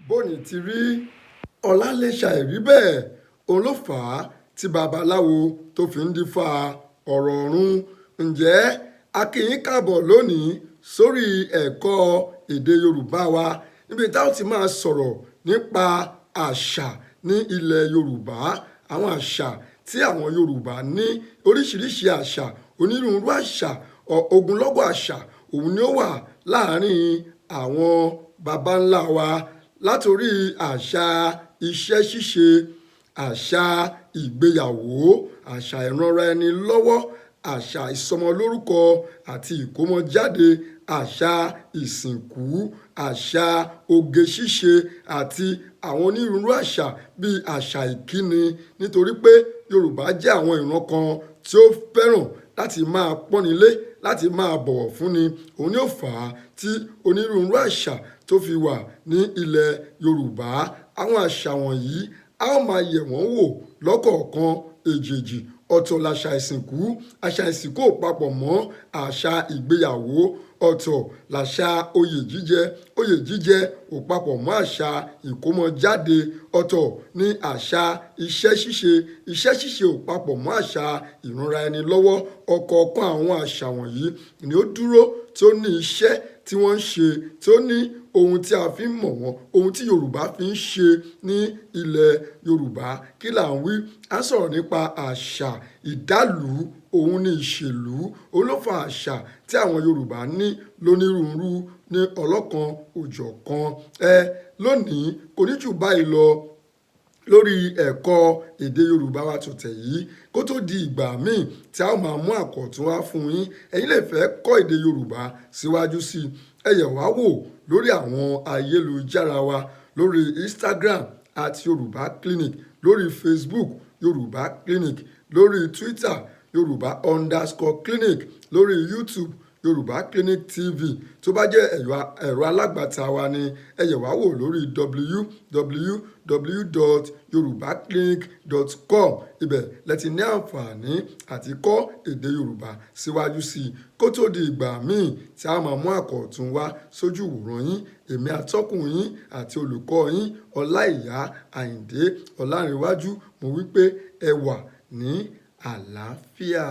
bóni ti rí ọlá lè ṣàìrí bẹ́ẹ̀ òun ló fà á tí babaláwo tó fi ń dífá ọ̀rọ̀ ọ̀run. Ǹjẹ́ a kí yín káàbọ̀ lónìí sórí ẹ̀kọ́ èdè Yorùbá wa níbi táwọn ti máa sọ̀rọ̀ nípa àṣà ní ilẹ̀ Yorùbá, àwọn àṣà tí àwọn Yorùbá ní, oríṣiríṣi àṣà, onírúurú àṣà, ogunlọ́gọ̀ àṣà òun ni ó wà láàárín àwọn baba ńlá wa, látòrí àṣà iṣẹ́ ṣíṣe, àṣà ìgbéyàwó, àṣà ìranra ẹni lọ́wọ́, àṣà ìsọmọlórúkọ àti ìkómọjáde, àṣà ìsìnkú, àṣà oge ṣíṣe àti àwọn onírúurú àṣà bíi àṣà ìkíni. Nítorí pé Yorùbá jẹ́ àwọn ìran kan tí ó fẹ́ràn láti máa pọ́nilé, láti máa bọ̀wọ̀ fúnni. Òun ni ó fà á tí onírúurú àṣà tó fi wà ní ilẹ̀ Yorùbá. Àwọn àṣà wọ̀nyí a ó máa yẹ̀ wọ́n wò lọ́kọ̀ọ̀kan èjèèjì. Ọ̀tọ̀ làṣà ìsìnkú, àṣà ìsìnkú ò papọ̀ mọ́ àṣà ìgbéyàwó. Ọ̀tọ̀ làṣà oyè jíjẹ ò papọ̀ mọ́ àṣà ìkómọjáde. Ọ̀tọ̀ ni àṣà iṣẹ́ ṣíṣe ò papọ̀ mọ́ àṣà ìranra ẹni lọ́wọ́. Ọ̀kọ̀ọ̀kan àwọn àṣà wọ̀nyí ni ó dúró tí ó ní iṣẹ́ tí wọ́n ń ṣe, tí ó ní ohun tí a fi ń mọ̀ wọ́n, ohun tí Yorùbá fi ń ṣe ní ilẹ̀ Yorùbá. Kí là ń wí? A sọ̀rọ̀ nípa àṣà ìdálù, òun ni ìṣèlú. Òun ló fa àṣà tí àwọn Yorùbá ní lónírúurú ní ọlọ́kan òjọ̀kan. Lónìí kò ní jù báyìí lọ lórí ẹ̀kọ́ èdè Yorùbá wa tòtẹ̀ yìí. Kó tó di ìgbà míì tí a ó máa mú àkọ̀tún wá fún yín, ẹ̀yin lè fẹ́ kọ́ èdè Yorùbá síwájú sí i. Ẹ yẹ̀ wá wò lórí àwọn ayélujára wa, lórí Instagram @Yorùbá Clinic, lórí Facebook Yorùbá Clinic, lórí Twitter Yorùbá_Clinic, lórí YouTube Yorùbá Clinic TV. Tó bá jẹ́ ẹ̀rọ alágbàtà wa ni, ẹ yẹ̀ wá wò lórí www.yorubaclinic.com. Ibẹ̀ lẹ ti ní àǹfààní àti kọ́ èdè Yorùbá síwájú sí i. Kó tó di ìgbà míì tí a máa mú àkọ̀tún wá sójú ìwòran yín, èmi atọ́kùn yín àti olùkọ́ yín Ọláìyá Àyìndé Ọlárẹ̀wájú, mo wí pé ẹ wà ní àlàáfíà.